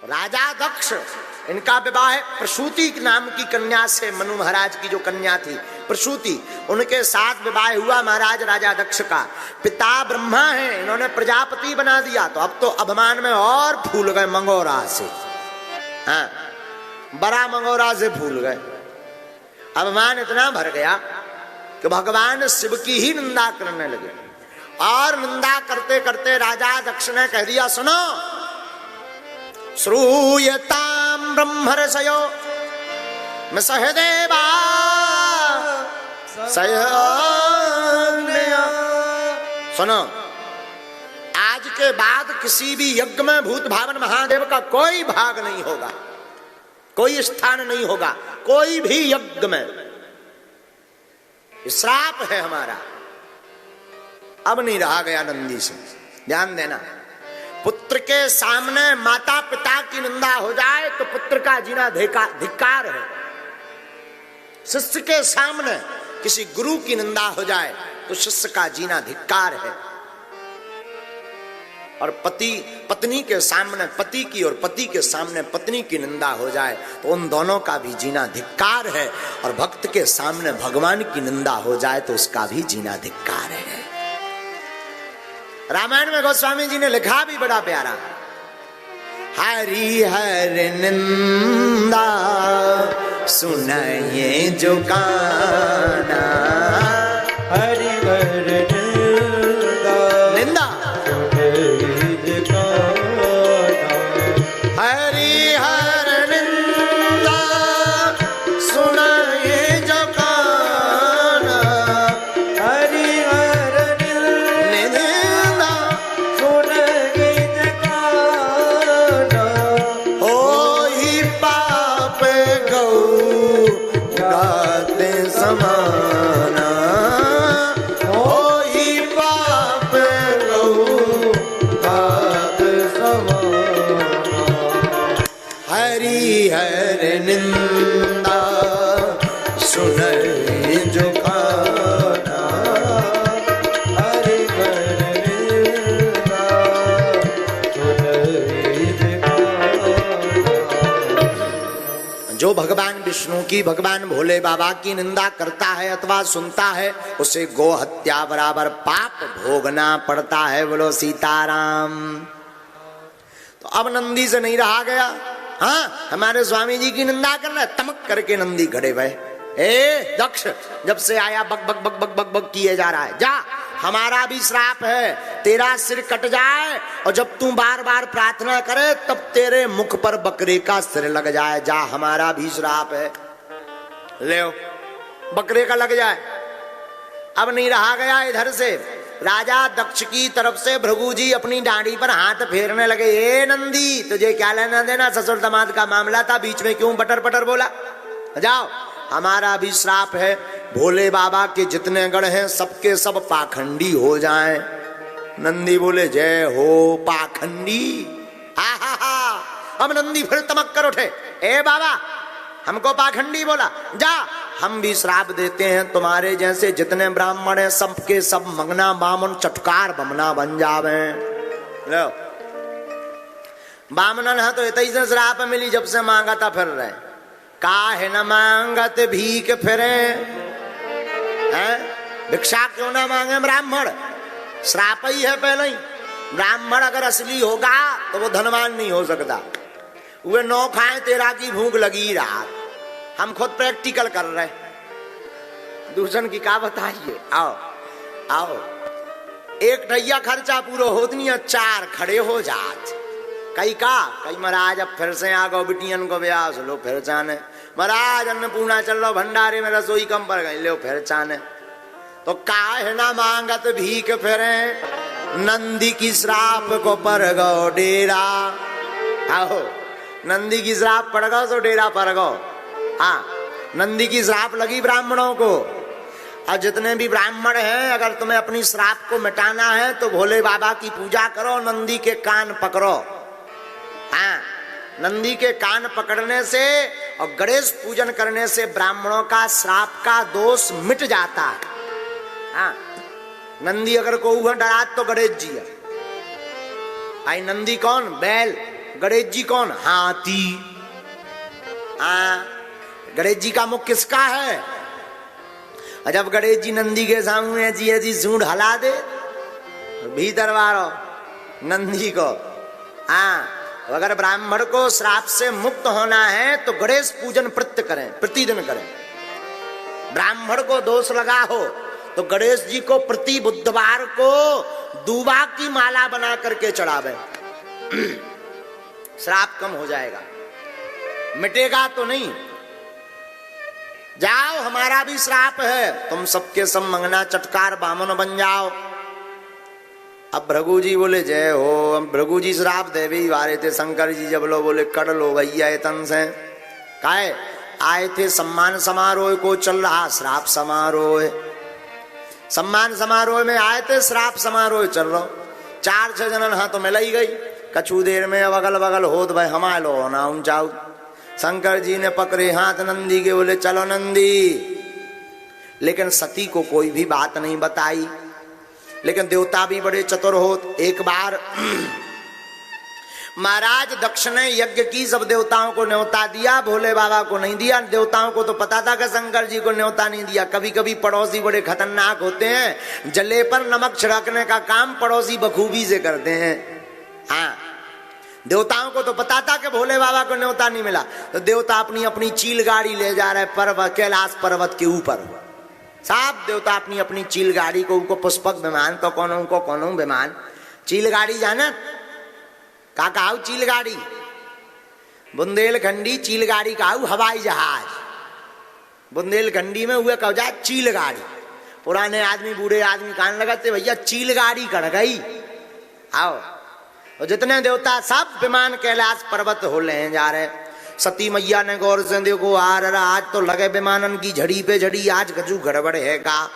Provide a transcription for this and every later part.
राजा दक्ष, इनका विवाह प्रसूति नाम की कन्या से, मनु महाराज की जो कन्या थी प्रसूति, उनके साथ विवाह हुआ महाराज राजा दक्ष का। पिता ब्रह्मा है, इन्होंने प्रजापति बना दिया, तो अब तो अभिमान में और फूल गए मंगोरा से। हाँ, बड़ा मंगोरा से फूल गए। अभिमान इतना भर गया कि भगवान शिव की ही निंदा करने लगे। और निंदा करते करते राजा दक्ष ने कह दिया, सुनो, श्रूयताम ब्रह्मर्षयो सहदेवा सुनो, आज के बाद किसी भी यज्ञ में भूत भावन महादेव का कोई भाग नहीं होगा, कोई स्थान नहीं होगा, कोई भी यज्ञ में। श्राप है हमारा। अब नहीं रहा गया नंदी से। ध्यान देना, पुत्र के सामने माता पिता की निंदा हो जाए तो पुत्र का जीना धिक्कार है। शिष्य के सामने किसी गुरु की निंदा हो जाए तो शिष्य का जीना धिक्कार है। और पति पत्नी के सामने पति की और पति के सामने पत्नी की निंदा हो जाए तो उन दोनों का भी जीना धिक्कार है। और भक्त के सामने भगवान की निंदा हो जाए तो उसका भी जीना धिक्कार है। रामायण में गोस्वामी जी ने लिखा भी बड़ा प्यारा, हरि हर निंदा सुनाइए जो काना, हरि हर निंदा हरि हर निंदा सुनाइए जो काना, हरि हर निंदा सुनाइए जो काना, होई पाप गौ गाते समाना, होई पाप गौ गाते समाना, हरि हर निंदा सुनई जो काना, हरि हर निंदा सुनाइए जो काना। जो भगवान विष्णु की, भगवान भोले बाबा की निंदा करता है अथवा सुनता है, उसे गो हत्या बराबर पाप भोगना पड़ता है। बोलो सीताराम। तो अब नंदी से नहीं रहा गया। हाँ, हमारे स्वामी जी की निंदा कर रहे, तमक करके नंदी खड़े भय। ए दक्ष, जब से आया बक बक बक बक बक बक किए जा रहा है, जा, हमारा भी श्राप है, तेरा सिर कट जाए और जब तू बार बार प्रार्थना करे तब तेरे मुख पर बकरे का सिर लग जाए। जा, हमारा भी श्राप है, ले बकरे का लग जाए। अब नहीं रहा गया। इधर से राजा दक्ष की तरफ से भृगु जी अपनी डांडी पर हाथ फेरने लगे। ए नंदी, तुझे क्या लेना देना, ससुर दामाद का मामला था, बीच में क्यों बटर बटर बोला। जाओ, हमारा भी श्राप है, भोले बाबा के जितने गण हैं सबके सब पाखंडी हो जाएं। नंदी बोले, जय हो पाखंडी। आहा, अब नंदी फिर तमक कर उठे, ए बाबा, हमको पाखंडी बोला, जा, हम भी श्राप देते हैं, तुम्हारे जैसे जितने ब्राह्मण हैं सबके सब मंगना बामन चटकार बमना बन जावे। लो, बामनन है तो इतनी से श्राप मिली, जब से मांगा था फिर रहे। काहे न मांगत भीख फिरे, हैं? भिक्षा क्यों ना मांगे ब्राह्मण, श्राप ही है पहले ही। ब्राह्मण अगर असली होगा तो वो धनवान नहीं हो सकता। वे 9 खाए, 13 की भूख लगी रात। हम खुद प्रैक्टिकल कर रहे, दूसरन की का बताइए। आओ आओ, एक ढैया खर्चा पूरा होत नहीं, 4 खड़े हो जात। कई महाराज अब फिर से आ गो बिटियन को ब्यास लो, फिर चाने महाराज अन्नपूर्णा चल लो, भंडारे में रसोई कम पड़ गई, लो फिर चाने। तो काहे ना मांगत भीख फिरे, नंदी की श्राप को पर गो डेरा। आओ, नंदी की श्राप पड़ गो तो डेरा पर गो। हाँ, नंदी की श्राप लगी ब्राह्मणों को। और जितने भी ब्राह्मण हैं, अगर तुम्हें अपनी श्राप को मिटाना है तो भोले बाबा की पूजा करो, नंदी के कान पकड़ो। हाँ, नंदी के कान पकड़ने से और गणेश पूजन करने से ब्राह्मणों का श्राप का दोष मिट जाता है। हाँ, नंदी अगर को डरा तो गणेश जी है। आई नंदी कौन, बैल, गणेश जी कौन? हाथी। गणेश जी का मुख किसका है? जब गणेश जी नंदी के सामने जी सूंड हला दे भीतर वारो नंदी को। अगर ब्राह्मण को श्राप से मुक्त होना है तो गणेश पूजन प्रतिदिन करें। ब्राह्मण को दोष लगा हो तो गणेश जी को प्रति बुधवार को दूबा की माला बना करके चढ़ावे। श्राप कम हो जाएगा, मिटेगा तो नहीं। जाओ, हमारा भी श्राप है, तुम सबके सब मंगना चटकार बामन बन जाओ। अब भृगु जी बोले जय हो। अब भृगु जी श्राप दे भी वारे थे। शंकर जी जब लो बोले कड़ लो भैया तन से। काहे आए थे? सम्मान समारोह को चल रहा श्राप समारोह। सम्मान समारोह में आए थे, श्राप समारोह चल रहा। 4-6 जनन हाँ तो मिल ही गई। कछु देर में अब अगल बगल होत भाई हमारे लो होना जाओ। शंकर जी ने पकड़े हाथ नंदी के, बोले चलो नंदी। लेकिन सती को कोई भी बात नहीं बताई। लेकिन देवता भी बड़े चतुर होत। एक बार महाराज दक्ष ने यज्ञ की, सब देवताओं को न्योता दिया, भोले बाबा को नहीं दिया। देवताओं को तो पता था कि शंकर जी को न्योता नहीं दिया। कभी कभी पड़ोसी बड़े खतरनाक होते हैं, जले पर नमक छिड़कने का काम पड़ोसी बखूबी से करते हैं। हाँ, देवताओं को तो पता था कि भोले बाबा को न्योता नहीं मिला, तो देवता अपनी अपनी चील गाड़ी ले जा रहे पर्वत, कैलाश पर्वत के ऊपर। सब देवता अपनी अपनी चील गाड़ी को, उनको पुष्पक विमान तो कोनो विमान। चील गाड़ी जाना का कहा? चील गाड़ी बुंदेलखंडी चील गाड़ी का हवाई जहाज। बुंदेलखंडी में हुए कह जा चील गाड़ी। पुराने आदमी बूढ़े आदमी कान लगाते भैया चील गाड़ी कर गई। आओ, और जितने देवता सब विमान कैलाश पर्वत हो ले जा रहे। सती मैया ने गौर से देखो आज तो लगे विमानन की झड़ी पे झड़ी, आज कछु गड़बड़ है का?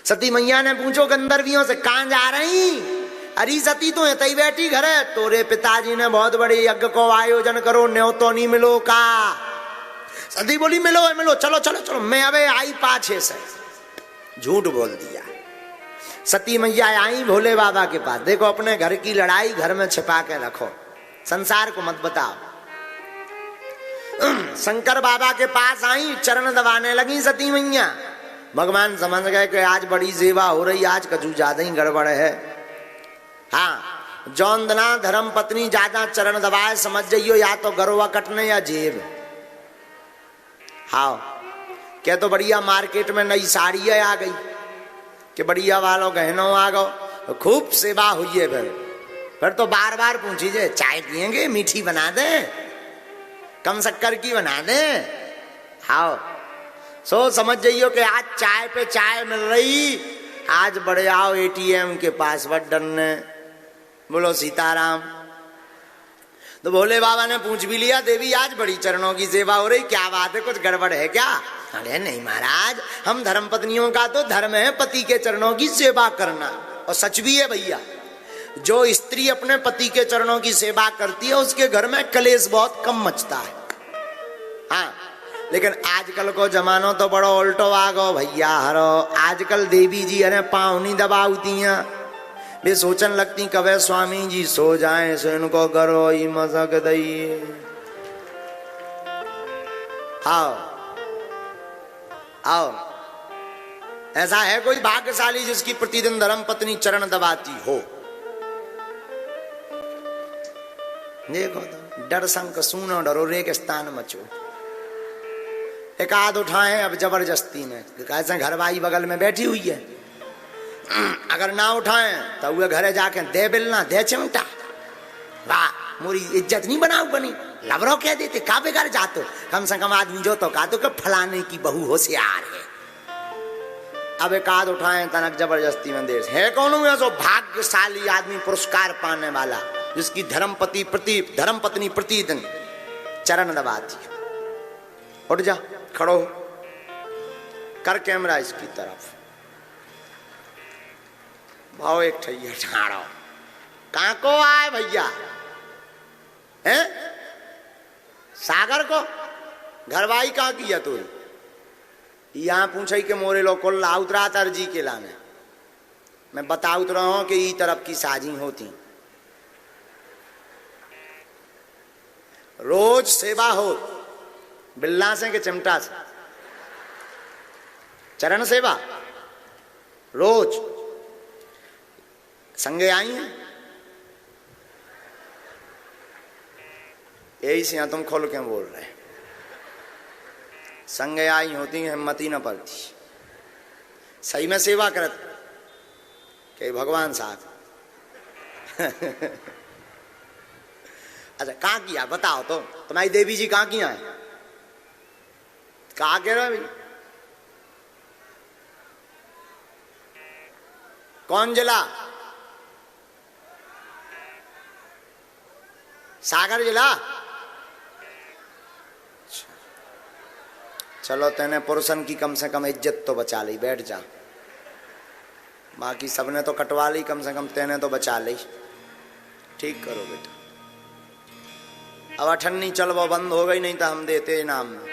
सती मैया ने पूछो गंधर्वियों से कहां जा रही? अरे सती तो तई बैठी घर है, तोरे पिताजी ने बहुत बड़े यज्ञ को आयोजन करो, न्योतो नहीं मिलो का? सती बोली मिलो है मिलो, चलो चलो चलो, मैं अबे आई पाछे से। झूठ बोल दिया। सती मैया आई भोले बाबा के पास। देखो अपने घर की लड़ाई घर में छिपा के रखो, संसार को मत बताओ। शंकर बाबा के पास आई, चरण दबाने लगी सती मैया। भगवान समझ गए कि आज बड़ी सेवा हो रही, आज कछु ज्यादा ही गड़बड़ है। हाँ, जौंदना धर्म पत्नी ज्यादा चरण दबाए समझ जाइयो या तो गरवा कटने या जेब। हाँ, क्या तो बढ़िया मार्केट में नई साड़ी आ गई कि बढ़िया वालों गहनों आ गो, तो खूब सेवा हुई है। फिर तो बार बार पूछी जे चाय पियेंगे, मीठी बना दे, कम शक्कर की बना दे। हाँ, सो समझ जाइयो कि आज चाय पे चाय मिल रही। आज बड़े आओ एटीएम के पासवर्ड डरने, बोलो सीताराम। तो भोले बाबा ने पूछ भी लिया, देवी आज बड़ी चरणों की सेवा हो रही, क्या बात है, कुछ गड़बड़ है क्या? अरे नहीं महाराज, हम धर्म पत्नियों का तो धर्म है पति के चरणों की सेवा करना। और सच भी है भैया, जो स्त्री अपने पति के चरणों की सेवा करती है उसके घर में कलेश बहुत कम मचता है। हाँ, लेकिन आजकल को जमानो तो बड़ो उल्टो आ गो भैया। हरो आजकल देवी जी अरे पाँव नहीं दबावती हैं, वे सोचन लगती कवे स्वामी जी सो जाए सो इनको करो ही मजाक दई। आओ आओ, ऐसा है कोई भाग्यशाली जिसकी प्रतिदिन धर्म पत्नी चरण दबाती हो? देखो तो डर संक सूनो डरो रेक स्थान मचो। एक आध उठाए अब जबरदस्ती में, कैसे घरवाई बगल में बैठी हुई है, अगर ना उठाएं तो वो घरे जाके दे बिलना दे चिमटा। वाह मोरी इज्जत नहीं बनाओ बनी, लवरो कह देते का बेकार जातो, कम से कम आदमी जो तो का तो फलाने की बहू होशियार है। अब एक आध उठाएं तनक जबरदस्ती में देश है कौन हुआ जो भाग्यशाली आदमी पुरस्कार पाने वाला, जिसकी धर्म पत्नी प्रतिदिन चरण दबाती। उठ जा, खड़ो कर कैमरा इसकी तरफ, भाव एक ठैया ठाड़ो। कहां को आए भैया? हैं सागर को घरवाई कहां की है तू? यहां पूछे कि मोरे लोग को ला उतरा तरजी के लाने, मैं बता उतरा हूं कि ई तरफ की साजी होती। रोज सेवा हो, बिल्ला से कि चिमटा से? चरण सेवा रोज। संगे आई हैं यही से तुम खोल के बोल रहे, संगे आई होती हिम्मत ही न पड़ती, सही में सेवा करत के भगवान साहब। अच्छा कहाँ किया बताओ तो, तुम्हारी देवी जी कहाँ किया है? कहाँ कह रहे हो? कौन जिला? सागर जिला। चलो तेने पुरुषन की कम से कम इज्जत तो बचा ली, बैठ जा। बाकी सबने तो कटवा ली, कम से कम तेने तो बचा ली। ठीक करो बेटा। अब अठन्नी चल वो बंद हो गई, नहीं तो हम देते इनाम में।